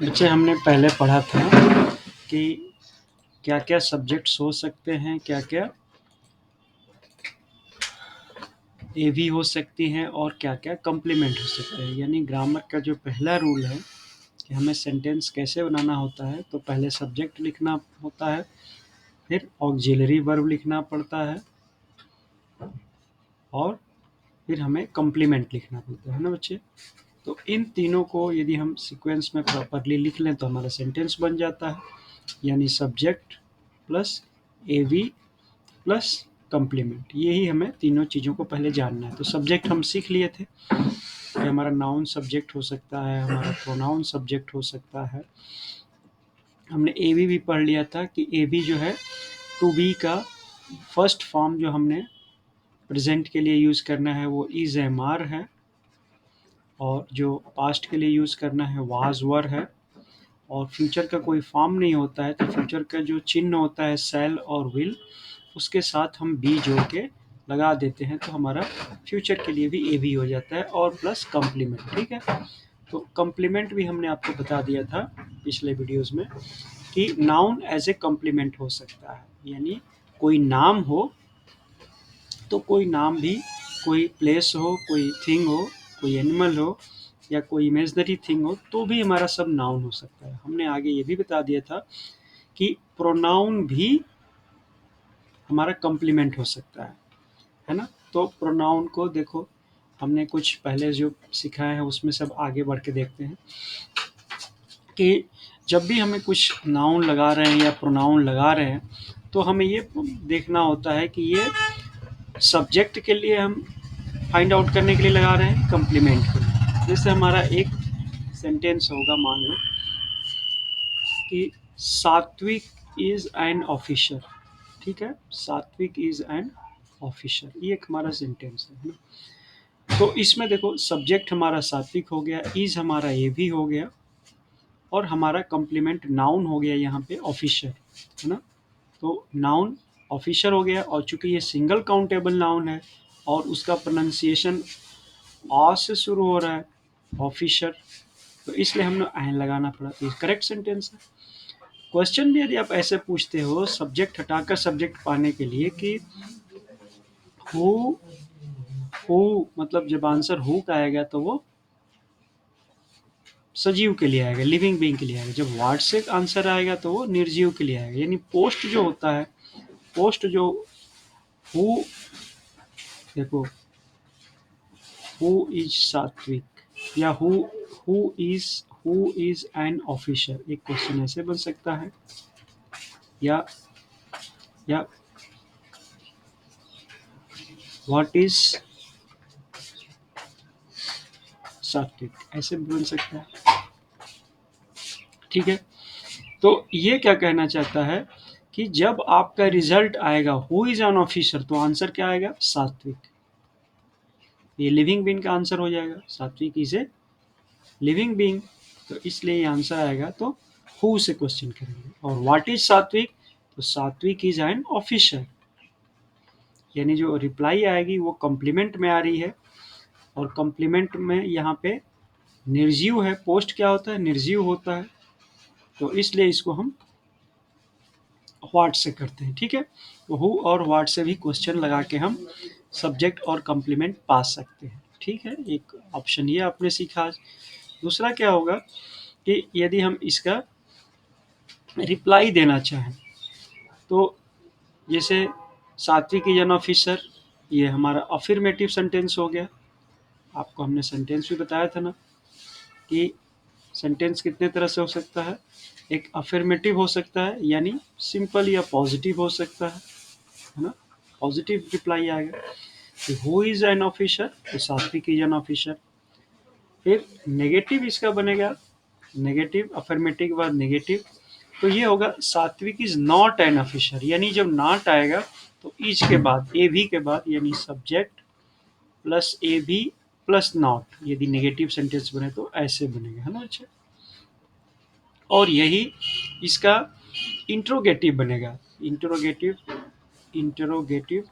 बच्चे हमने पहले पढ़ा था कि क्या क्या सब्जेक्ट्स हो सकते हैं, क्या क्या एवी हो सकती हैं और क्या क्या कम्प्लीमेंट हो सकते हैं। यानी ग्रामर का जो पहला रूल है कि हमें सेंटेंस कैसे बनाना होता है, तो पहले सब्जेक्ट लिखना होता है, फिर ऑक्सिलरी वर्ब लिखना पड़ता है और फिर हमें कम्प्लीमेंट लिखना पड़ता है ना बच्चे। तो इन तीनों को यदि हम सीक्वेंस में प्रॉपरली लिख लें तो हमारा सेंटेंस बन जाता है। यानी सब्जेक्ट प्लस एवी प्लस कम्प्लीमेंट, यही हमें तीनों चीज़ों को पहले जानना है। तो सब्जेक्ट हम सीख लिए थे कि हमारा नाउन सब्जेक्ट हो सकता है, हमारा प्रोनाउन सब्जेक्ट हो सकता है। हमने एवी भी पढ़ लिया था कि एवी जो है टू बी का फर्स्ट फॉर्म जो हमने प्रेजेंट के लिए यूज़ करना है वो इज़ एम आर है, और जो पास्ट के लिए यूज़ करना है वाज वर है, और फ्यूचर का कोई फॉर्म नहीं होता है तो फ्यूचर का जो चिन्ह होता है सेल और विल, उसके साथ हम बी जोड़ के लगा देते हैं तो हमारा फ्यूचर के लिए भी ए भी हो जाता है, और प्लस कम्प्लीमेंट। ठीक है, तो कम्प्लीमेंट भी हमने आपको बता दिया था पिछले वीडियोस में कि नाउन एज ए कम्प्लीमेंट हो सकता है। यानी कोई नाम हो तो कोई नाम भी, कोई प्लेस हो, कोई थिंग हो, कोई एनिमल हो या कोई इमेजनरी थिंग हो, तो भी हमारा सब नाउन हो सकता है। हमने आगे ये भी बता दिया था कि प्रोनाउन भी हमारा कम्प्लीमेंट हो सकता है ना। तो प्रोनाउन को देखो, हमने कुछ पहले जो सिखाया है उसमें सब आगे बढ़ के देखते हैं कि जब भी हमें कुछ नाउन लगा रहे हैं या प्रोनाउन लगा रहे हैं तो हमें ये देखना होता है कि ये सब्जेक्ट के लिए हम फाइंड आउट करने के लिए लगा रहे हैं, कम्प्लीमेंट के लिए। जैसे हमारा एक सेंटेंस होगा, मान लो कि सात्विक इज एन ऑफिसर। ठीक है, सात्विक इज एन ऑफिसर, ये एक हमारा सेंटेंस है ना। तो इसमें देखो सब्जेक्ट हमारा सात्विक हो गया, इज हमारा ये भी हो गया, और हमारा कम्प्लीमेंट नाउन हो गया यहाँ पे ऑफिसर, है ना। तो नाउन ऑफिसर हो गया, और चूंकि ये सिंगल काउंटेबल नाउन है और उसका प्रोनाउंसिएशन आ से शुरू हो रहा है, ऑफिसर, तो इसलिए हमने एन लगाना पड़ा। तो करेक्ट सेंटेंस है। क्वेश्चन भी यदि आप ऐसे पूछते हो सब्जेक्ट हटाकर सब्जेक्ट पाने के लिए कि हु, हु मतलब जब आंसर हु का आएगा तो वो सजीव के लिए आएगा, लिविंग बीइंग के लिए आएगा। जब वर्ड से आंसर आएगा तो वो निर्जीव के लिए आएगा। यानी पोस्ट जो होता है, पोस्ट जो हु, देखो हु इज सात्विक या हु इज एन ऑफिसर, एक क्वेश्चन ऐसे बन सकता है, या व्हाट इज सात्विक, ऐसे भी बन सकता है। ठीक है, तो ये क्या कहना चाहता है कि जब आपका रिजल्ट आएगा हु इज एन ऑफिसर तो आंसर क्या आएगा, सात्विक। ये लिविंग बीइंग का आंसर हो जाएगा, सात्विक इज ए लिविंग बीइंग, तो इसलिए ये आंसर आएगा। तो हु से क्वेश्चन करेंगे, और व्हाट इज सात्विक, तो सात्विक इज एन ऑफिसर। यानी जो रिप्लाई आएगी वो कॉम्प्लीमेंट में आ रही है, और कॉम्प्लीमेंट में यहाँ पे निर्जीव है। पोस्ट क्या होता है, निर्जीव होता है, तो इसलिए इसको हम व्हाट से करते हैं। ठीक है, तो हु और व्हाट से भी क्वेश्चन लगा के हम सब्जेक्ट और कॉम्प्लीमेंट पा सकते हैं। ठीक है, एक ऑप्शन ये आपने सीखा आज। दूसरा क्या होगा कि यदि हम इसका रिप्लाई देना चाहें, तो जैसे सात्विक इज एन ऑफिसर, ये हमारा अफर्मेटिव सेंटेंस हो गया। आपको हमने सेंटेंस भी बताया था ना कि सेंटेंस कितने तरह से हो सकता है। एक अफर्मेटिव हो सकता है, यानी सिंपल या पॉजिटिव हो सकता है ना, पॉजिटिव रिप्लाई आएगा। हु इज एन ऑफिसर, तो सात्विक इज एन ऑफिसर। फिर नेगेटिव इसका बनेगा, नेगेटिव अफर्मेटिव के बाद नेगेटिव, तो ये होगा सात्विक इज नॉट एन ऑफिसर। यानी जब नॉट आएगा तो इज के बाद ए भी के बाद, यानी सब्जेक्ट प्लस ए भी प्लस नॉट, यदि नेगेटिव सेंटेंस बने तो ऐसे बनेगा, है ना। अच्छा, और यही इसका इंट्रोगेटिव बनेगा। इंट्रोगेटिव, इंट्रोगेटिव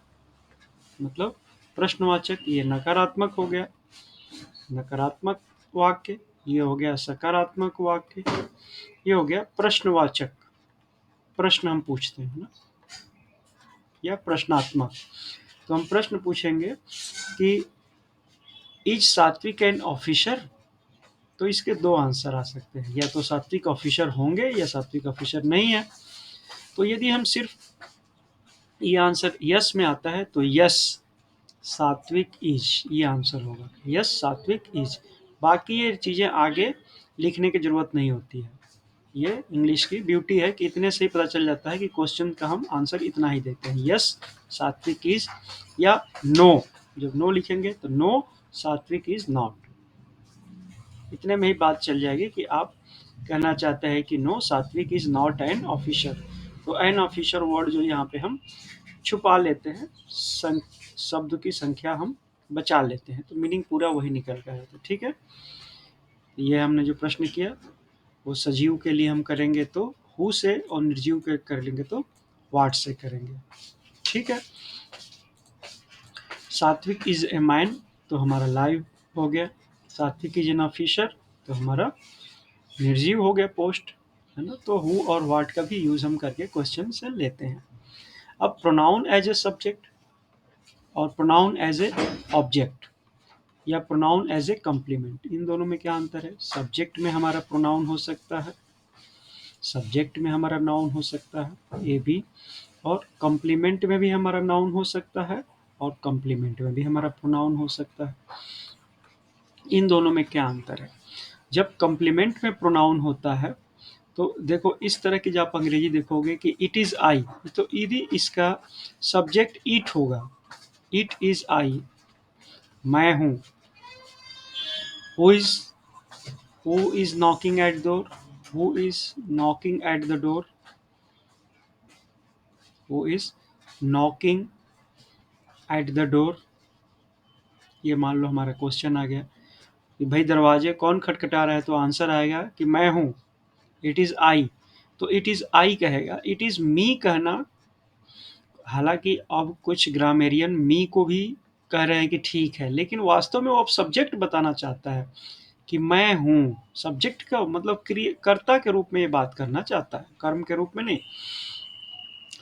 मतलब प्रश्नवाचक, ये नकारात्मक हो गया, नकारात्मक वाक्य। ये हो गया सकारात्मक वाक्य, ये हो गया प्रश्नवाचक, प्रश्न हम पूछते हैं ना, या प्रश्नात्मक। तो हम प्रश्न पूछेंगे कि इज सात्विक एन ऑफिसर, तो इसके दो आंसर आ सकते हैं, या तो सात्विक ऑफिसर होंगे या सात्विक ऑफिसर नहीं है। तो यदि हम सिर्फ ये आंसर यस में आता है तो यस सात्विक इज, ये आंसर होगा, यस सात्विक इज। बाकी ये चीजें आगे लिखने की जरूरत नहीं होती है। ये इंग्लिश की ब्यूटी है कि इतने से ही पता चल जाता है कि क्वेश्चन का हम आंसर इतना ही देते हैं, यस सात्विक इज, या नो, जब नो लिखेंगे तो नो सात्विक इज नॉट। इतने में ही बात चल जाएगी कि आप कहना चाहते हैं कि नो सात्विक इज नॉट एन ऑफिसर। तो एन ऑफिसर वर्ड जो यहाँ पे हम छुपा लेते हैं, शब्द की संख्या हम बचा लेते हैं, तो मीनिंग पूरा वही निकल कर आता है। ठीक है, ये हमने जो प्रश्न किया वो सजीव के लिए हम करेंगे तो हु से, और निर्जीव के कर लेंगे तो वाट से करेंगे। ठीक है, सात्विक इज ए मैन, तो हमारा लाइव हो गया। सात्विक इज एन ऑफिसर, तो हमारा निर्जीव हो गया, पोस्ट, है ना। तो हु और वाट का भी यूज हम करके क्वेश्चन से लेते हैं। अब प्रोनाउन एज ए सब्जेक्ट और प्रोनाउन एज ए ऑब्जेक्ट, या प्रोनाउन एज ए कम्प्लीमेंट, इन दोनों में क्या अंतर है? सब्जेक्ट में हमारा प्रोनाउन हो सकता है, सब्जेक्ट में हमारा नाउन हो सकता है, ए बी, और कम्प्लीमेंट में भी हमारा नाउन हो सकता है, और कम्प्लीमेंट में भी हमारा प्रोनाउन हो सकता है। इन दोनों में क्या अंतर है? जब कम्प्लीमेंट में प्रोनाउन होता है तो देखो इस तरह की, जब आप अंग्रेजी देखोगे कि इट इज आई, तो यदि इसका सब्जेक्ट इट होगा, इट इज आई, मैं हूं, who is, who is knocking at door, who is knocking at the door, who is knocking at the door. ये मान लो हमारा क्वेश्चन आ गया कि भाई दरवाजे कौन खटखटा रहा है, तो आंसर आएगा कि मैं हूं, इट इज आई। तो इट इज आई कहेगा, इट इज मी कहना, हालांकि अब कुछ ग्रामेरियन मी को भी कह रहे हैं कि ठीक है, लेकिन वास्तव में वो अब सब्जेक्ट बताना चाहता है कि मैं हूं, सब्जेक्ट का मतलब कर्ता के रूप में ये बात करना चाहता है, कर्म के रूप में नहीं।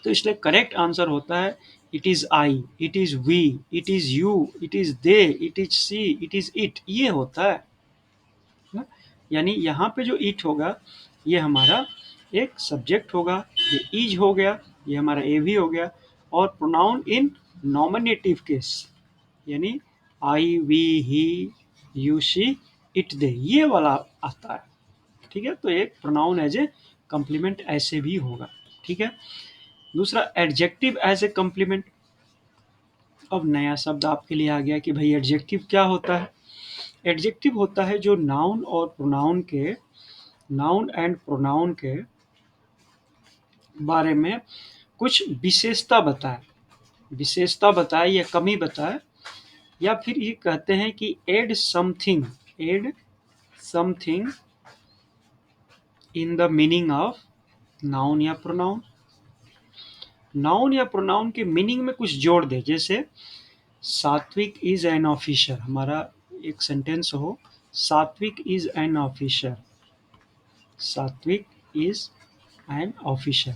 तो इसलिए करेक्ट आंसर होता है it is I, it is we, it is you, it is they, it is she, it is it, ये होता है ना। यानी यहाँ पे जो इट होगा ये हमारा एक सब्जेक्ट होगा, ये इज हो गया, ये हमारा ए भी हो गया, और प्रोनाउन इन नॉमिनेटिव केस, यानी I we he you she it they, ये वाला आता है। ठीक है, तो एक प्रोनाउन एज ए कम्प्लीमेंट ऐसे भी होगा। ठीक है, दूसरा एडजेक्टिव एज ए कम्प्लीमेंट। अब नया शब्द आपके लिए आ गया कि भाई एडजेक्टिव क्या होता है। एडजेक्टिव होता है जो नाउन और प्रोनाउन के, नाउन एंड प्रोनाउन के बारे में कुछ विशेषता बताए, विशेषता बताए या कमी बताए, या फिर ये कहते हैं कि add something, add something in the meaning of noun या प्रोनाउन, नाउन या प्रोनाउन के मीनिंग में कुछ जोड़ दे। जैसे सात्विक इज एन ऑफिसर, हमारा एक सेंटेंस हो सात्विक इज एन ऑफिसर, सात्विक इज एन ऑफिसर।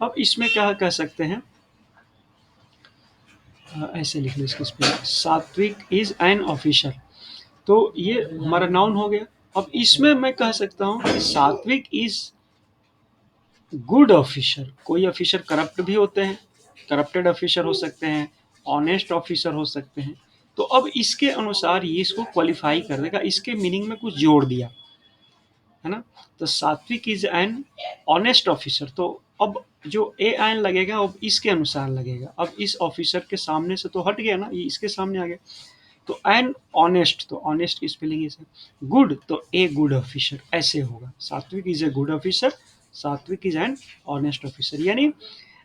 अब इसमें क्या कह सकते हैं, ऐसे लिख लो इसके स्पेलिंग, सात्विक इज एन ऑफिसर, तो ये हमारा नाउन हो गया। अब इसमें मैं कह सकता हूँ कि सात्विक इज गुड ऑफिसर। कोई ऑफिसर करप्ट भी होते हैं, करप्टेड ऑफिसर हो सकते हैं, ऑनेस्ट ऑफिसर हो सकते हैं। तो अब इसके अनुसार ये इसको क्वालिफाई कर देगा, इसके मीनिंग में कुछ जोड़ दिया, है ना। तो सात्विक इज एन ऑनेस्ट ऑफिसर, तो अब जो ए एन लगेगा अब इसके अनुसार लगेगा। अब इस ऑफिसर के सामने से तो हट गया ना, ये इसके सामने आ गया। तो एन ऑनेस्ट, तो ऑनेस्ट की स्पेलिंग इज गुड, तो ए गुड ऑफिसर ऐसे होगा। सात्विक इज ए गुड ऑफिसर, सात्विक इज एन ऑनेस्ट ऑफिसर। यानी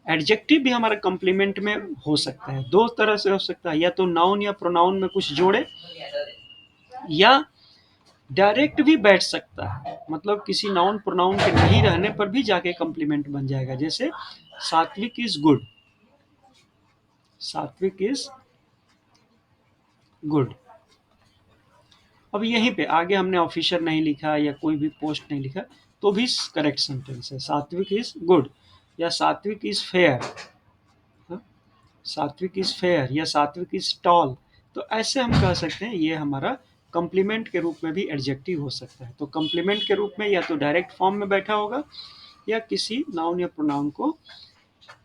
एडजेक्टिव भी हमारा कम्प्लीमेंट में हो सकता है, दो तरह से हो सकता है, या तो नाउन या प्रोनाउन में कुछ जोड़े, या डायरेक्ट भी बैठ सकता है, मतलब किसी नाउन प्रोनाउन के नहीं रहने पर भी जाके कम्प्लीमेंट बन जाएगा। जैसे सात्विक इज गुड, सात्विक इज गुड, अब यहीं पे आगे हमने ऑफिसर नहीं लिखा या कोई भी पोस्ट नहीं लिखा तो भी करेक्ट सेंटेंस है। सात्विक इज गुड या सात्विक इज फेयर, सात्विक इज फेयर या सात्विक इज टॉल। तो ऐसे हम कह सकते हैं ये हमारा कॉम्प्लीमेंट के रूप में भी एडजेक्टिव हो सकता है। तो कॉम्प्लीमेंट के रूप में या तो डायरेक्ट फॉर्म में बैठा होगा या किसी नाउन या प्रोनाउन को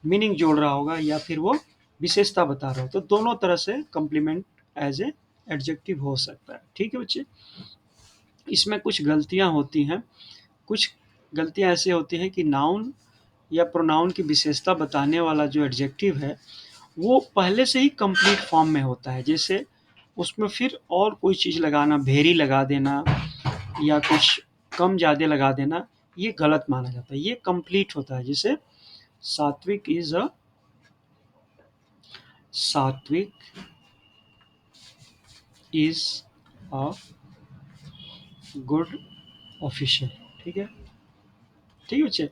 मीनिंग जोड़ रहा होगा या फिर वो विशेषता बता रहा हो। तो दोनों तरह से कॉम्प्लीमेंट एज ए एडजेक्टिव हो सकता है। ठीक है बच्चे, इसमें कुछ गलतियां होती हैं। कुछ गलतियां ऐसी होती हैं कि नाउन या प्रोनाउन की विशेषता बताने वाला जो एडजेक्टिव है वो पहले से ही कंप्लीट फॉर्म में होता है। जैसे उसमें फिर और कोई चीज़ लगाना, भेरी लगा देना या कुछ कम ज़्यादा लगा देना, ये गलत माना जाता है। ये कंप्लीट होता है। जैसे सात्विक इज अ सात्विक इज अ गुड ऑफिसर। ठीक है, ठीक है बच्चे।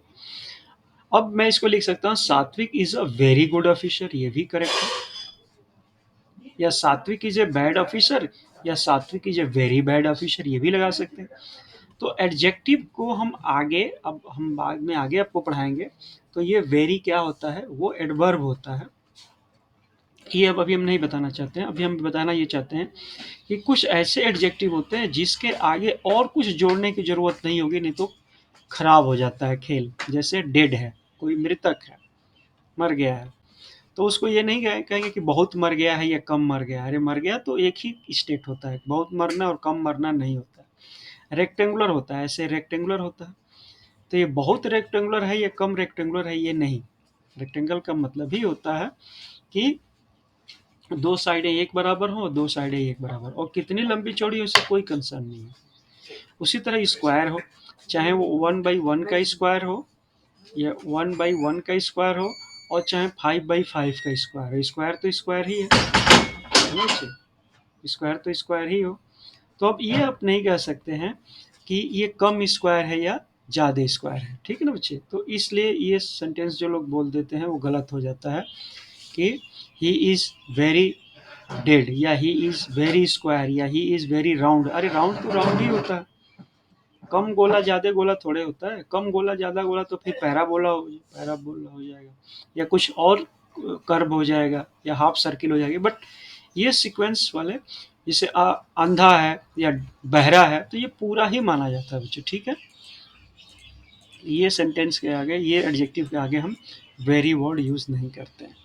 अब मैं इसको लिख सकता हूँ सात्विक is a very good officer, ये भी करेक्ट है। या सात्विक इज ए बैड ऑफिसर या सात्विक is a very bad officer, ये भी लगा सकते हैं। तो एडजेक्टिव को हम आगे, अब हम बाद में आगे आपको पढ़ाएंगे। तो ये वेरी क्या होता है, वो एडवर्ब होता है। ये अब अभी हम नहीं बताना चाहते हैं। अभी हम बताना ये चाहते हैं कि कुछ ऐसे एडजेक्टिव होते हैं जिसके आगे और कुछ जोड़ने की जरूरत नहीं होगी, नहीं तो खराब हो जाता है खेल। जैसे डेड है, कोई मृतक है, मर गया है, तो उसको ये नहीं कहेंगे कि बहुत मर गया है या कम मर गया है। अरे मर गया तो एक ही स्टेट होता है, बहुत मरना और कम मरना नहीं होता है। रेक्टेंगुलर होता है, ऐसे रेक्टेंगुलर होता है। तो ये बहुत रेक्टेंगुलर है या कम रेक्टेंगुलर है, ये नहीं। रेक्टेंगल का मतलब ही होता है कि दो साइडें एक बराबर हो, दो साइडें एक बराबर, और कितनी लंबी चौड़ी हो इससे कोई कंसर्न नहीं है। उसी तरह स्क्वायर हो, चाहे वो 1/1 का स्क्वायर हो या 1/1 का स्क्वायर हो और चाहे 5/5 का स्क्वायर हो, स्क्वायर तो स्क्वायर ही है, स्क्वायर तो स्क्वायर ही हो। तो अब ये आप नहीं कह सकते हैं कि ये कम स्क्वायर है या ज़्यादा स्क्वायर है। ठीक है ना बच्चे, तो इसलिए ये सेंटेंस जो लोग बोल देते हैं वो गलत हो जाता है कि ही इज़ वेरी डेड या ही इज़ वेरी स्क्वायर या ही इज़ वेरी राउंड। अरे राउंड तो राउंड ही होता है, कम गोला ज़्यादा गोला थोड़े होता है। कम गोला ज़्यादा गोला तो फिर पैराबोला हो जाएगा या कुछ और कर्व हो जाएगा या हाफ सर्किल हो जाएगी। बट ये सीक्वेंस वाले, जैसे अंधा है या बहरा है, तो ये पूरा ही माना जाता है बच्चों। ठीक है, ये सेंटेंस के आगे, ये एडजेक्टिव के आगे हम वेरी वर्ड यूज़ नहीं करते हैं।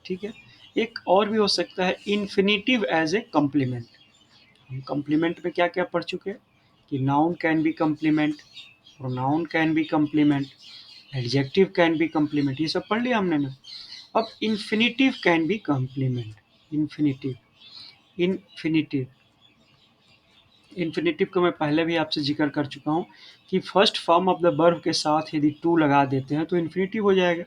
ठीक है, एक और भी हो सकता है इन्फिनिटिव एज ए कम्प्लीमेंट। हम कम्प्लीमेंट में क्या क्या पढ़ चुके हैं कि noun can be complement, pronoun can be complement, adjective can be complement, ये सब पढ़ लिया हमने ना। अब infinitive can be complement. Infinitive, infinitive, infinitive को मैं पहले भी आपसे जिक्र कर चुका हूँ कि first form of the verb के साथ यदि टू लगा देते हैं तो इन्फिनिटिव हो जाएगा।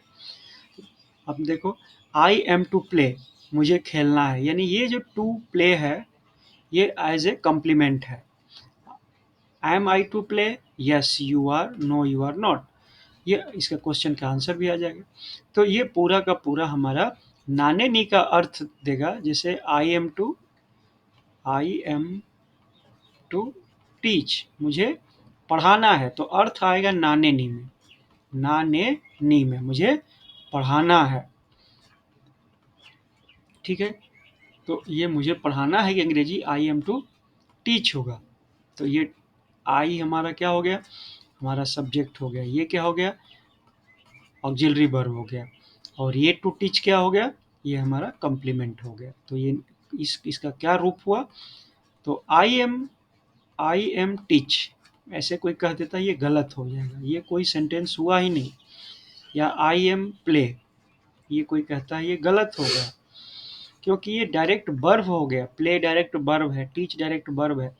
अब देखो, आई एम टू प्ले, मुझे खेलना है, यानी ये जो टू प्ले है ये एज ए कम्प्लीमेंट है। Am I to play, yes you are, no you are not, ये इसका क्वेश्चन का आंसर भी आ जाएगा। तो ये पूरा का पूरा हमारा नाने नी का अर्थ देगा। जैसे आई एम टू टीच, मुझे पढ़ाना है, तो अर्थ आएगा नाने नी में, नाने नी में मुझे पढ़ाना है। ठीक है, तो ये मुझे पढ़ाना है कि अंग्रेजी आई एम टू टीच होगा। तो ये आई हमारा क्या हो गया, हमारा सब्जेक्ट हो गया। ये क्या हो गया, ऑक्सिलरी वर्ब हो गया। और ये टू टीच क्या हो गया, ये हमारा कम्प्लीमेंट हो गया। तो ये इसका क्या रूप हुआ, तो आई एम टीच ऐसे कोई कह देता है ये गलत हो जाएगा, ये कोई सेंटेंस हुआ ही नहीं। या आई एम प्ले, ये कोई कहता है ये गलत होगा, क्योंकि ये डायरेक्ट वर्ब हो गया। प्ले डायरेक्ट वर्ब है, टीच डायरेक्ट वर्ब है।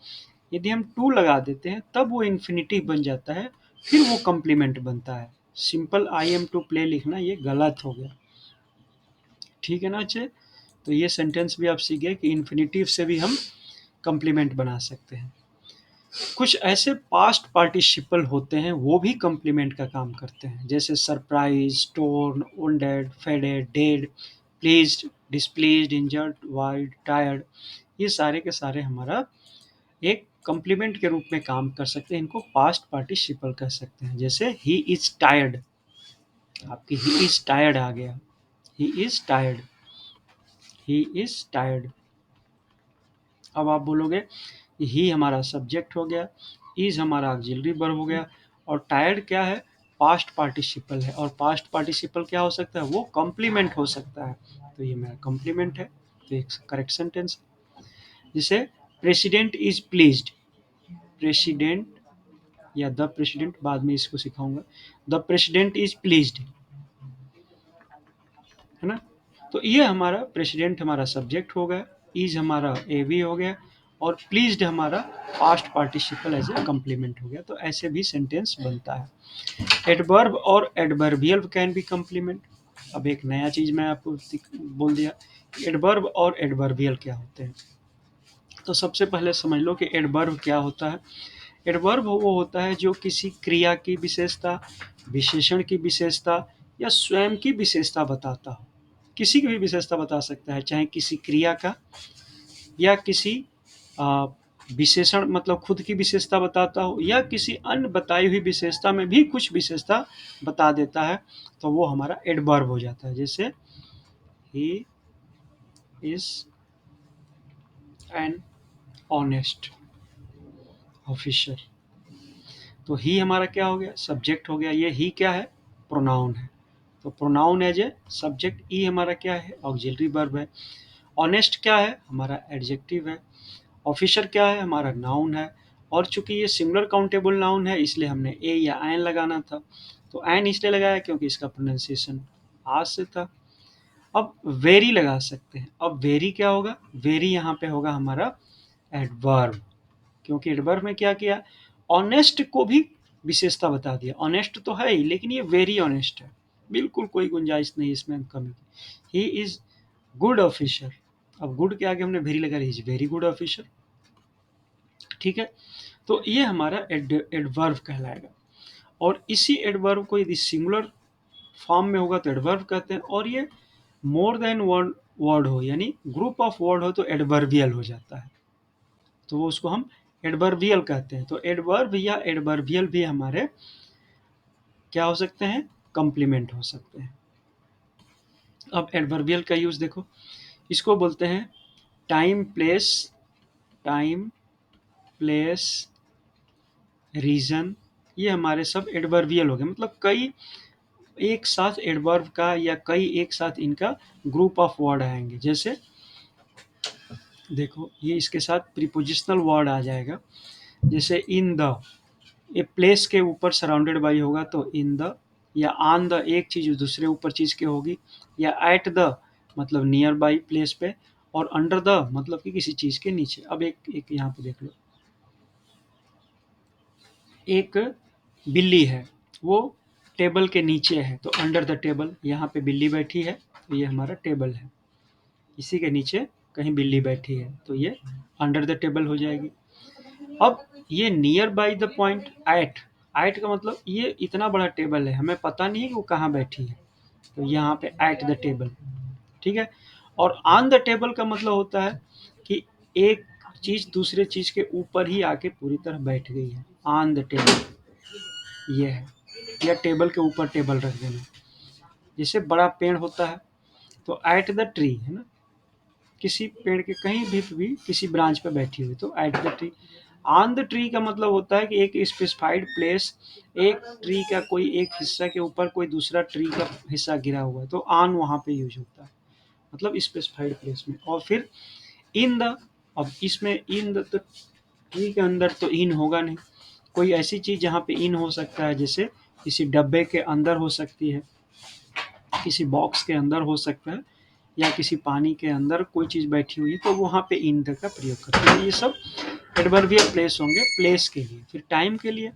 यदि हम टू लगा देते हैं तब वो इन्फिनिटिव बन जाता है, फिर वो कम्प्लीमेंट बनता है। Simple I am to play लिखना ये गलत हो गया। ठीक है ना अच्छे, तो ये सेंटेंस भी आप सीख गए कि इन्फिनिटिव से भी हम कम्प्लीमेंट बना सकते हैं। कुछ ऐसे पास्ट पार्टिसिपल होते हैं वो भी कम्प्लीमेंट का काम करते हैं, जैसे surprise, torn, wounded, faded, dead, pleased, displeased, injured, wild, tired. ये सारे के सारे हमारा एक कंप्लीमेंट के रूप में काम कर सकते हैं, इनको पास्ट पार्टिसिपल कह सकते हैं। जैसे ही इज टायर्ड, आपकी ही इज टायर्ड आ गया, he is tired, he is tired. अब आप बोलोगे ही हमारा सब्जेक्ट हो गया, इज हमारा ऑक्सिलरी वर्ब हो गया, और टायर्ड क्या है, पास्ट पार्टिसिपल है, और पास्ट पार्टिसिपल क्या हो सकता है, वो कॉम्प्लीमेंट हो सकता है, तो ये मेरा कॉम्प्लीमेंट है, तो एक करेक्ट सेंटेंस। जैसे प्रेसिडेंट इज प्लीज्ड, प्रेसिडेंट या द प्रेसिडेंट, बाद में इसको सिखाऊंगा, द प्रेसिडेंट इज प्लीज्ड, है ना। तो ये हमारा प्रेसिडेंट हमारा सब्जेक्ट हो गया, इज हमारा एवी हो गया, और प्लीज्ड हमारा past participle as a complement हो गया। तो ऐसे भी सेंटेंस बनता है। एडवर्ब और एडवर्बियल कैन बी कम्प्लीमेंट। अब एक नया चीज मैं आपको बोल दिया, एडवर्ब और एडवर्बियल क्या होते हैं। तो सबसे पहले समझ लो कि एडवर्ब क्या होता है। एडवर्ब वो होता है जो किसी क्रिया की विशेषता, विशेषण की विशेषता या स्वयं की विशेषता बताता हो। किसी की भी विशेषता बता सकता है, चाहे किसी क्रिया का या किसी विशेषण, मतलब खुद की विशेषता बताता हो, या किसी अन्य बताई हुई विशेषता में भी कुछ विशेषता बता देता है, तो वो हमारा एडवर्ब हो जाता है। जैसे he is an honest officer, तो ही हमारा क्या हो गया, सब्जेक्ट हो गया। ये ही क्या है, प्रोनाउन है, तो प्रोनाउन एज ए सब्जेक्ट। ई हमारा क्या है, ऑक्सिलरी वर्ब है। ऑनेस्ट क्या है, हमारा एडजेक्टिव है। ऑफिसर क्या है, हमारा नाउन है। और चूंकि ये सिंगुलर काउंटेबल नाउन है, इसलिए हमने ए या एन लगाना था, तो एन इसलिए लगाया क्योंकि इसका प्रोनाउंसिएशन आज से था। अब वेरी लगा सकते हैं। अब वेरी क्या होगा, वेरी यहाँ पे होगा हमारा एडवर्ब, क्योंकि एडवर्ब में क्या किया, ऑनेस्ट को भी विशेषता बता दिया। ऑनेस्ट तो है ही, लेकिन ये वेरी ऑनेस्ट है, बिल्कुल कोई गुंजाइश नहीं इसमें कमी की। ही इज गुड ऑफिसर, अब गुड के आगे हमने वेरी लगा, इज वेरी गुड ऑफिसर, ठीक है। तो ये हमारा एडवर्ब कहलाएगा। और इसी एडवर्ब को यदि सिंगुलर फॉर्म में होगा तो एडवर्ब कहते हैं, और ये मोर देन वन वर्ड हो, यानी ग्रुप ऑफ वर्ड हो, तो एडवर्बियल हो जाता है, तो वो उसको हम एडवर्बियल कहते हैं। तो एडवर्ब या एडवर्बियल भी हमारे क्या हो सकते हैं, कॉम्प्लीमेंट हो सकते हैं। अब एडवर्बियल का यूज देखो, इसको बोलते हैं time place, time place reason, ये हमारे सब एडवर्बियल हो गए। मतलब कई एक साथ एडवर्ब का या कई एक साथ इनका ग्रुप ऑफ वर्ड आएंगे। जैसे देखो, ये इसके साथ प्रीपोजिशनल वर्ड आ जाएगा। जैसे इन द, ये प्लेस के ऊपर सराउंडेड बाई होगा तो इन द, या ऑन द, एक चीज दूसरे ऊपर चीज के होगी, या एट द मतलब नियर बाई प्लेस पे, और अंडर द मतलब कि किसी चीज के नीचे। अब एक एक यहाँ पे देख लो, एक बिल्ली है, वो टेबल के नीचे है, तो अंडर द टेबल, यहाँ पे बिल्ली बैठी है, तो ये हमारा टेबल है। इसी के नीचे कहीं बिल्ली बैठी है, तो ये अंडर द टेबल हो जाएगी। अब ये near by the point, at, at का मतलब ये इतना बड़ा टेबल है, हमें पता नहीं है कि वो कहाँ बैठी है, तो यहाँ पे एट द टेबल, ठीक है। और ऑन द टेबल का मतलब होता है कि एक चीज दूसरे चीज के ऊपर ही आके पूरी तरह बैठ गई है, ऑन द टेबल ये है, या टेबल के ऊपर टेबल रख देना। जैसे बड़ा पेड़ होता है तो एट द ट्री, है ना, किसी पेड़ के कहीं भी किसी ब्रांच पे बैठी हुई, तो at the tree. On the tree का मतलब होता है कि एक स्पेसिफाइड प्लेस, एक ट्री का कोई एक हिस्सा के ऊपर कोई दूसरा ट्री का हिस्सा गिरा हुआ है, तो ऑन वहाँ पे यूज होता है, मतलब स्पेसिफाइड प्लेस में। और फिर इन द, अब इसमें इन द तो ट्री के अंदर तो इन होगा नहीं, कोई ऐसी चीज जहाँ पे इन हो सकता है, जैसे किसी डब्बे के अंदर हो सकती है, किसी बॉक्स के अंदर हो सकता है, या किसी पानी के अंदर कोई चीज बैठी हुई है, तो वहाँ पे इन द का प्रयोग करते हैं। ये सब एडवर्बियल प्लेस होंगे प्लेस के लिए। फिर टाइम के लिए,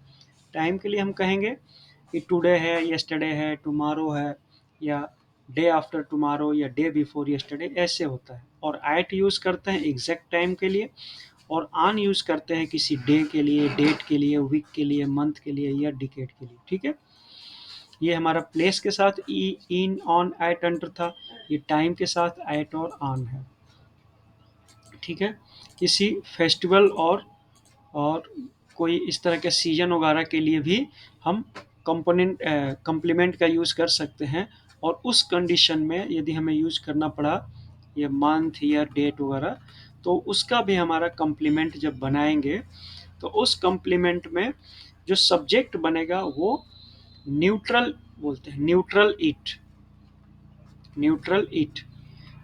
टाइम के लिए हम कहेंगे कि टुडे है, यस्टरडे है, टुमारो है, या डे आफ्टर टुमारो, या डे बिफोर यस्टरडे, ऐसे होता है। और एट यूज करते हैं एग्जैक्ट टाइम के लिए, और ऑन यूज करते हैं किसी डे के लिए, डेट के लिए, वीक के लिए, मंथ के लिए, या डिकेड के लिए, ठीक है। ये हमारा प्लेस के साथ ई, इन, ऑन, एट, अंडर था, ये टाइम के साथ एट और ऑन है, ठीक है। किसी फेस्टिवल और और कोई इस तरह के सीजन वगैरह के लिए भी हम कंप्लीमेंट का यूज़ कर सकते हैं। और उस कंडीशन में यदि हमें यूज़ करना पड़ा ये मंथ, ईयर, डेट वगैरह, तो उसका भी हमारा कंप्लीमेंट जब बनाएंगे तो उस कंप्लीमेंट में जो सब्जेक्ट बनेगा वो न्यूट्रल बोलते हैं, neutral it. Neutral it,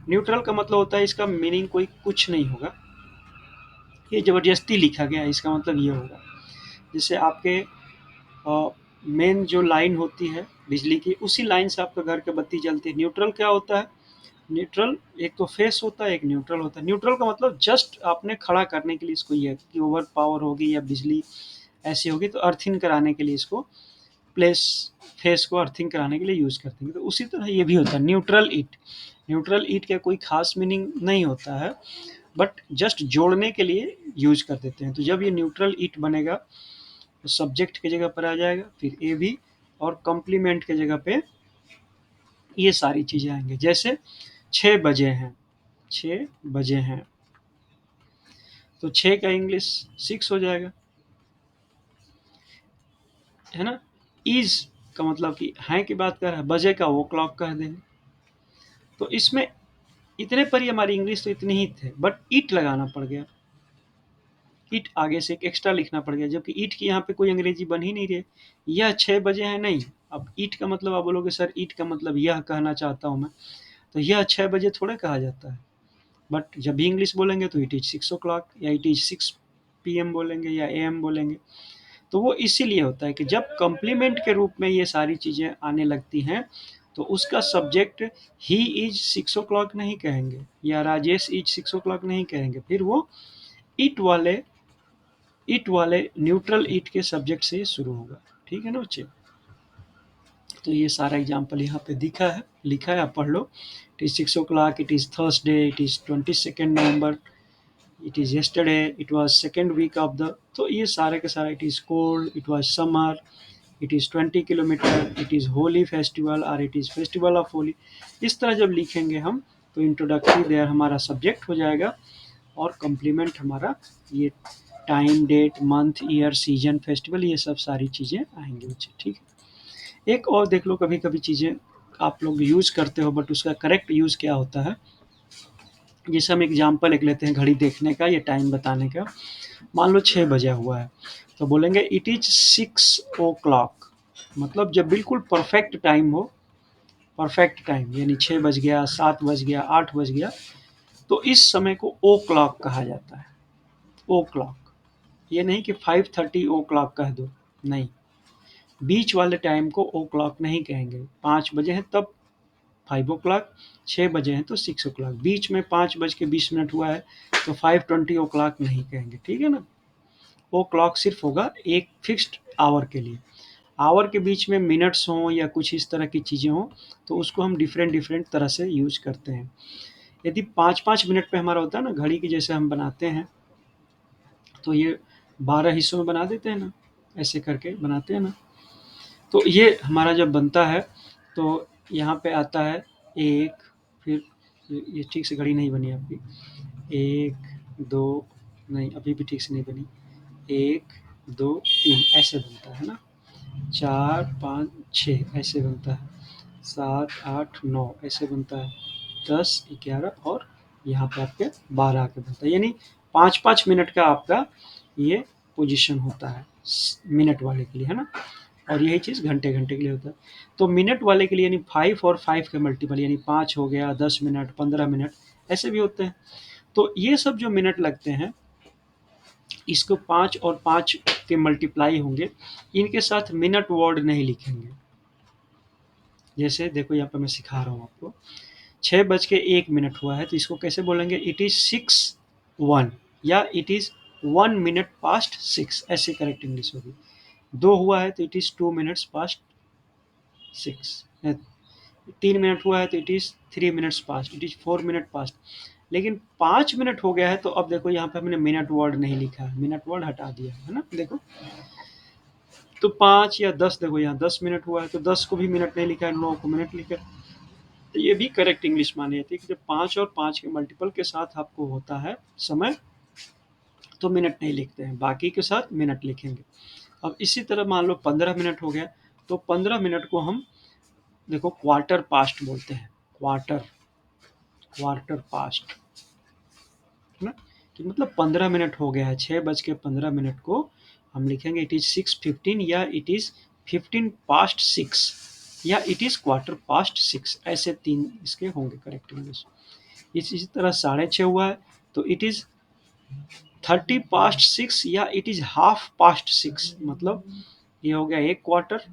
neutral का मतलब होता है, इसका मीनिंग कोई कुछ नहीं होगा, ये ज़बरदस्ती लिखा गया है, इसका मतलब ये होगा जैसे आपके मेन जो लाइन होती है बिजली की, उसी लाइन से आपका घर की बत्ती जलती है। न्यूट्रल क्या होता है? न्यूट्रल एक तो फेस होता है, एक न्यूट्रल होता है। न्यूट्रल का मतलब जस्ट आपने खड़ा करने के लिए इसको, ये कि ओवर पावर होगी या बिजली ऐसी होगी तो अर्थिंग कराने के लिए इसको प्लेस, फेस को अर्थिंग कराने के लिए यूज़ करते हैं। तो उसी तरह ये भी होता है न्यूट्रल ईट। न्यूट्रल ईट का कोई खास मीनिंग नहीं होता है, बट जस्ट जोड़ने के लिए यूज कर देते हैं। तो जब ये न्यूट्रल ईट बनेगा तो सब्जेक्ट की जगह पर आ जाएगा, फिर ए भी, और कॉम्प्लीमेंट की जगह पे ये सारी चीज़ें आएंगे। जैसे 6 बजे हैं, 6 बजे हैं, तो 6 का इंग्लिश 6 हो जाएगा, है ना। इज का मतलब कि हैं की बात कर रहा है, बजे का वो क्लॉक कह देंगे। तो इसमें इतने पर ही हमारी इंग्लिश तो इतनी ही थे, बट ईट लगाना पड़ गया, ईट आगे से एक एक्स्ट्रा लिखना पड़ गया, जबकि ईट की यहाँ पे कोई अंग्रेजी बन ही नहीं रही। यह 6 बजे है नहीं, अब ईट का मतलब आप बोलोगे सर ईट का मतलब यह कहना चाहता हूँ मैं, तो यह 6 बजे थोड़े कहा जाता है। बट जब भी इंग्लिश बोलेंगे तो इट इज 6 o'clock या इट इज 6 PM बोलेंगे या AM बोलेंगे। तो वो इसीलिए होता है कि जब कॉम्प्लीमेंट के रूप में ये सारी चीज़ें आने लगती हैं तो उसका सब्जेक्ट ही इज 6 o'clock नहीं कहेंगे या राजेश इज 6 o'clock नहीं कहेंगे, फिर वो इट वाले, इट वाले न्यूट्रल इट के सब्जेक्ट से शुरू होगा। ठीक है ना बच्चे? तो ये सारा एग्जाम्पल यहाँ पे दिखा है, लिखा है, आप पढ़ लो। It is 6 o'clock, it is Thursday, it is 22 November, it is yesterday, it was second week of the, तो ये सारे के सारे, it is cold, it was summer, it is 20 kilometre, it is Holi festival और it is festival of Holi. इस तरह जब लिखेंगे हम तो इंट्रोडक्टरी देयर हमारा सब्जेक्ट हो जाएगा, और कॉम्प्लीमेंट हमारा ये time, date, month, year, season, festival, ये सब सारी चीज़ें आएंगी बच्चे। ठीक है, एक और देख लो, कभी कभी चीज़ें आप लोग यूज़ करते हो बट उसका करेक्ट यूज़ क्या होता है। जैसे हम एग्जाम्पल एक लेते हैं घड़ी देखने का, ये टाइम बताने का। मान लो 6 बजे हुआ है तो बोलेंगे इट इज 6 o'clock, मतलब जब बिल्कुल परफेक्ट टाइम हो, परफेक्ट टाइम यानी 6 बज गया, 7 बज गया, 8 बज गया, तो इस समय को ओ क्लॉक कहा जाता है। ओ क्लॉक, ये नहीं कि 5:30 o'clock कह दो, नहीं, बीच वाले टाइम को ओ क्लॉक नहीं कहेंगे। 5 बजे हैं तब 5 o'clock, 6 बजे हैं तो 6 o'clock, बीच में 5:20 हुआ है तो 5:20 o'clock नहीं कहेंगे। ठीक है ना? वो क्लॉक सिर्फ होगा एक फिक्स्ड आवर के लिए। आवर के बीच में मिनट्स हों या कुछ इस तरह की चीज़ें हों तो उसको हम डिफरेंट डिफरेंट तरह से यूज करते हैं। यदि 5-5 मिनट पे हमारा होता है ना, घड़ी की जैसे हम बनाते हैं तो ये 12 हिस्सों में बना देते हैं ना, ऐसे करके बनाते हैं ना। तो ये हमारा जब बनता है तो यहाँ पे आता है एक, फिर ये ठीक से घड़ी नहीं बनी आपकी, 1 2, नहीं अभी भी ठीक से नहीं बनी, 1 2 3 ऐसे बनता है ना, 4 5 6 ऐसे बनता है, 7 8 9 ऐसे बनता है, 10 11 और यहाँ पे आपके 12 आके बनता है। यानी 5-5 मिनट का आपका ये पोजीशन होता है मिनट वाले के लिए, है ना। और यही चीज़ घंटे घंटे के लिए होता है। तो मिनट वाले के लिए यानी 5 और 5 के मल्टीपल यानी 5 हो गया, 10 मिनट, 15 मिनट, ऐसे भी होते हैं। तो ये सब जो मिनट लगते हैं इसको 5 और 5 के मल्टीप्लाई होंगे, इनके साथ मिनट वर्ड नहीं लिखेंगे। जैसे देखो यहाँ पे मैं सिखा रहा हूँ आपको, 6:01 हुआ है तो इसको कैसे बोलेंगे, इट इज 6:01 या इट इज 1 minute past 6, ऐसे करेक्ट इंग्लिश होगी। 2 हुआ है तो it is 2 minutes past 6, 3 minute हुआ है तो it is 3 minutes past, it is 4 minute past। लेकिन 5 मिनट हो गया है तो अब देखो यहाँ पे हमने मिनट वर्ड नहीं लिखा है, मिनट वर्ड हटा दिया है ना। देखो तो 5 या 10, देखो यहाँ 10 मिनट हुआ है तो 10 को भी मिनट नहीं लिखा है, 9 को मिनट लिखा है। तो ये भी करेक्ट इंग्लिश मानी जाती है कि जब 5 और 5 के मल्टीपल के साथ आपको होता है समय तो मिनट नहीं लिखते हैं, बाकी के साथ मिनट लिखेंगे। अब इसी तरह मान लो 15 मिनट हो गया, तो 15 मिनट को हम देखो क्वार्टर पास्ट बोलते हैं, क्वार्टर क्वार्टर पास्ट, है ना, कि मतलब 15 मिनट हो गया है, 6:15 को हम लिखेंगे इट इज 6:15, या इट इज 15 past 6, या इट इज क्वार्टर पास्ट 6, ऐसे तीन इसके होंगे करेक्ट इंग्लिश। इसी तरह 6:30 हुआ है तो इट इज 30 past 6, या इट इज हाफ पास्ट 6, मतलब ये हो गया एक क्वार्टर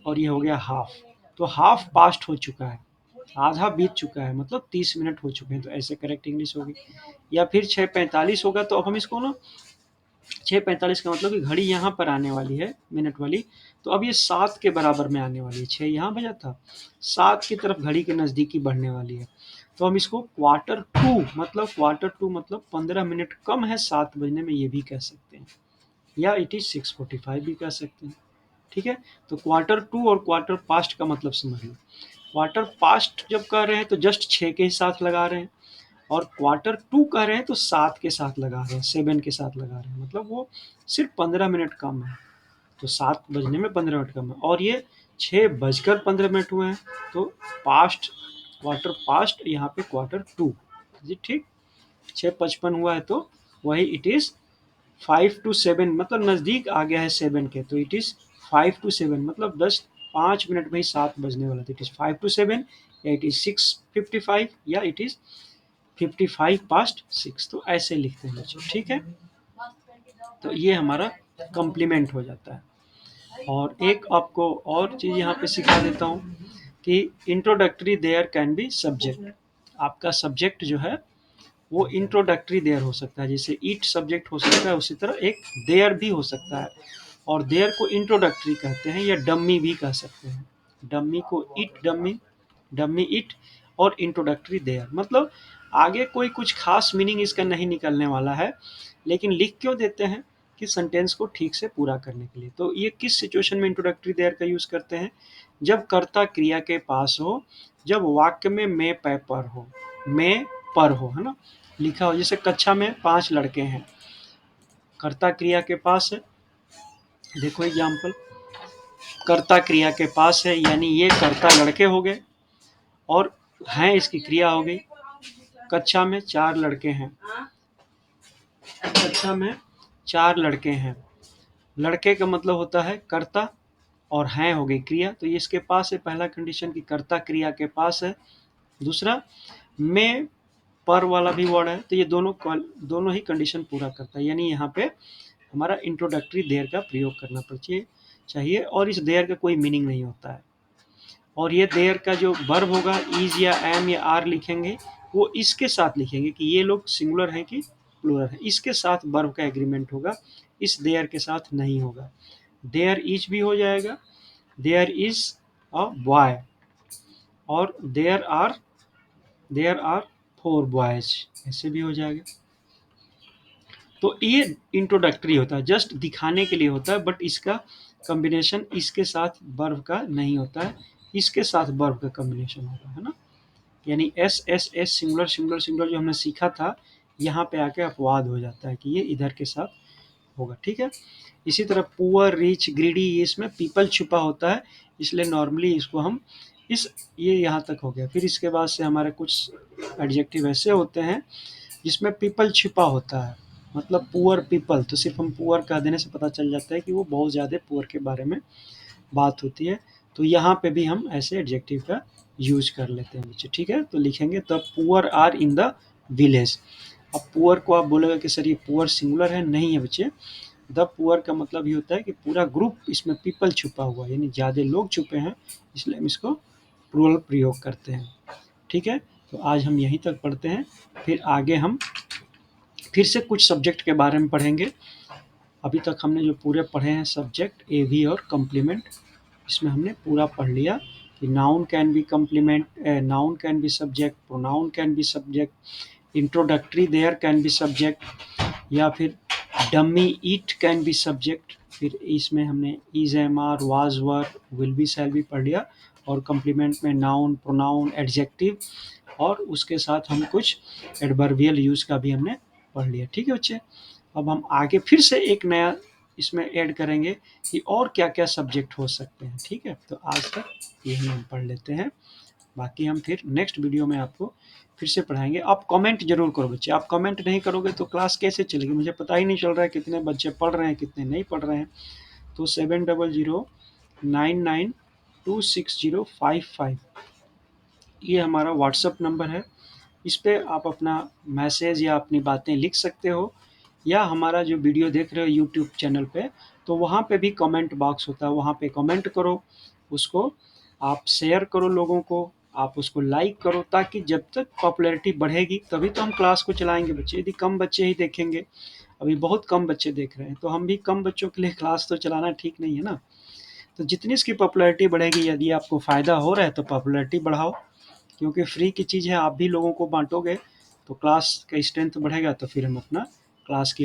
और ये हो गया हाफ, तो हाफ पास्ट हो चुका है, आधा बीत चुका है, मतलब 30 मिनट हो चुके हैं, तो ऐसे करेक्ट इंग्लिश होगी। या फिर 6:45 होगा, तो अब हम इसको ना 6:45 का मतलब कि घड़ी यहाँ पर आने वाली है मिनट वाली, तो अब ये 7 के बराबर में आने वाली है, 6 यहाँ बजा था, 7 की तरफ घड़ी के नज़दीकी बढ़ने वाली है, तो हम इसको क्वार्टर टू मतलब 15 मिनट कम है 7 बजने में, ये भी कह सकते हैं, या इट इज 6:45 भी कह सकते हैं। ठीक है, तो क्वार्टर टू और क्वार्टर पास्ट का मतलब समझ लो। क्वार्टर पास्ट जब कह रहे हैं तो जस्ट 6 के ही साथ लगा रहे हैं, और क्वार्टर टू कह रहे हैं तो 7 के साथ लगा रहे हैं, 7 के साथ लगा रहे हैं, मतलब वो सिर्फ 15 मिनट कम है, तो 7 बजने में 15 मिनट कम है, और ये 6:15 हुए हैं, तो पास्ट क्वार्टर पास्ट यहाँ पे क्वार्टर टू जी, ठीक। 6:55 हुआ है तो वही इट इज 5 to 7, मतलब नज़दीक आ गया है 7 के, तो इट इज 5 to 7, मतलब 5 मिनट में ही 7 बजने वाला था, इट इज 5 to 7, या इट इज 6:55, या इट इज 55 past 6, तो ऐसे लिखते हैं बच्चों, ठीक है। तो ये हमारा कम्प्लीमेंट हो जाता है। और एक आपको और चीज़ यहाँ पे सिखा देता हूँ कि introductory there can be subject, आपका सब्जेक्ट जो है वो इंट्रोडक्टरी देयर हो सकता है, जैसे ईट सब्जेक्ट हो सकता है, उसी तरह एक देयर भी हो सकता है, और देयर को इंट्रोडक्टरी कहते हैं, या डम्मी भी कह सकते हैं, डम्मी को ईट डम्मी, डम्मी ईट, और इंट्रोडक्टरी देयर, मतलब आगे कोई कुछ खास मीनिंग इसका नहीं निकलने वाला है, लेकिन लिख क्यों देते हैं कि सेंटेंस को ठीक से पूरा करने के लिए। तो ये किस सिचुएशन में इंट्रोडक्टरी देयर का यूज करते हैं, जब कर्ता क्रिया के पास हो, जब वाक्य में मैं पै पर हो, मैं पर हो, है ना, लिखा हो, जैसे कक्षा में 5 लड़के हैं, कर्ता क्रिया के पास है, देखो एग्जाम्पल, कर्ता क्रिया के पास है, यानी ये कर्ता लड़के हो गए, और हैं इसकी क्रिया हो गई, कक्षा में 4 लड़के हैं, कक्षा में 4 लड़के हैं, लड़के का मतलब होता है कर्ता, और हैं हो गई क्रिया, तो ये इसके पास है, पहला कंडीशन की कर्ता क्रिया के पास है। दूसरा, में पर वाला भी वर्ड है, तो ये दोनों ही कंडीशन पूरा करता है, यानी यहाँ पे हमारा इंट्रोडक्टरी देयर का प्रयोग करना चाहिए, और इस देयर का कोई मीनिंग नहीं होता है, और ये देयर का जो वर्ब होगा, इज या एम या आर लिखेंगे, वो इसके साथ लिखेंगे कि ये लोग सिंगुलर है कि प्लूरल है, इसके साथ वर्ब का एग्रीमेंट होगा, इस देयर के साथ नहीं होगा। देयर इज भी हो जाएगा, देयर इज अ बॉय, और देयर आर 4 बॉयज, ऐसे भी हो जाएगा। तो ये इंट्रोडक्टरी होता है, जस्ट दिखाने के लिए होता है, बट इसका कॉम्बिनेशन इसके साथ वर्ब का नहीं होता है, इसके साथ वर्ब का कॉम्बिनेशन होता है ना, यानी S S S singular singular singular जो हमने सीखा था, यहाँ पे आके अपवाद हो जाता है कि ये इधर के साथ होगा, ठीक है। इसी तरह पुअर, रिच, ग्रीडी, ये इसमें पीपल छुपा होता है, इसलिए नॉर्मली इसको हम ये यहाँ तक हो गया। फिर इसके बाद से हमारे कुछ एडजेक्टिव ऐसे होते हैं जिसमें पीपल छिपा होता है, मतलब पुअर पीपल, तो सिर्फ हम पुअर कह देने से पता चल जाता है कि वो बहुत ज़्यादा पुअर के बारे में बात होती है, तो यहाँ पे भी हम ऐसे एडजेक्टिव का यूज कर लेते हैं बच्चे, ठीक है। तो लिखेंगे the poor are in the village. अब पुअर को आप बोलेगा कि सर ये पुअर सिंगुलर है, नहीं है बच्चे, द पुअर का मतलब ये होता है कि पूरा ग्रुप, इसमें पीपल छुपा हुआ है, यानी ज़्यादा लोग छुपे हैं, इसलिए हम इसको प्लूरल प्रयोग करते हैं, ठीक है। तो आज हम यहीं तक पढ़ते हैं, फिर आगे हम फिर से कुछ सब्जेक्ट के बारे में पढ़ेंगे। अभी तक हमने जो पूरे पढ़े हैं सब्जेक्ट, एवी और कम्प्लीमेंट, इसमें हमने पूरा पढ़ लिया कि noun can be complement, noun can be subject, pronoun can be subject, introductory there can be subject, या फिर dummy it can be subject. फिर इसमें हमने is, am, are, was, were, will be, shall be पढ़ लिया, और complement में noun, pronoun, adjective, और उसके साथ हम कुछ एडवर्बियल यूज का भी हमने पढ़ लिया, ठीक है बच्चे। अब हम आगे फिर से एक नया इसमें ऐड करेंगे कि और क्या-क्या सब्जेक्ट हो सकते हैं, ठीक है? तो आज तक यही हम पढ़ लेते हैं, बाकी हम फिर नेक्स्ट वीडियो में आपको फिर से पढ़ाएँगे। आप कमेंट ज़रूर करो बच्चे, आप कमेंट नहीं करोगे तो क्लास कैसे चलेगी? मुझे पता ही नहीं चल रहा है कितने बच्चे पढ़ रहे हैं, कितने नहीं पढ़ रहे हैं। तो 7009926055 ये हमारा व्हाट्सएप नंबर है। इस पे आप अपना मैसेज या अपनी बातें लिख सकते हो, या हमारा जो वीडियो देख रहे हो यूट्यूब चैनल पे, तो वहाँ पे भी कमेंट बॉक्स होता है, वहाँ पे कमेंट करो, उसको आप शेयर करो लोगों को, आप उसको लाइक करो, ताकि जब तक पॉपुलैरिटी बढ़ेगी तभी तो हम क्लास को चलाएँगे बच्चे। यदि कम बच्चे ही देखेंगे, अभी बहुत कम बच्चे देख रहे हैं, तो हम भी कम बच्चों के लिए क्लास तो चलाना ठीक नहीं है ना। तो जितनी इसकी पॉपुलैरिटी बढ़ेगी, यदि आपको फ़ायदा हो रहा है तो पॉपुलैरिटी बढ़ाओ, क्योंकि फ्री की चीज़ है, आप भी लोगों को बाँटोगे तो क्लास का स्ट्रेंथ बढ़ेगा, तो फिर हम अपना क्लास की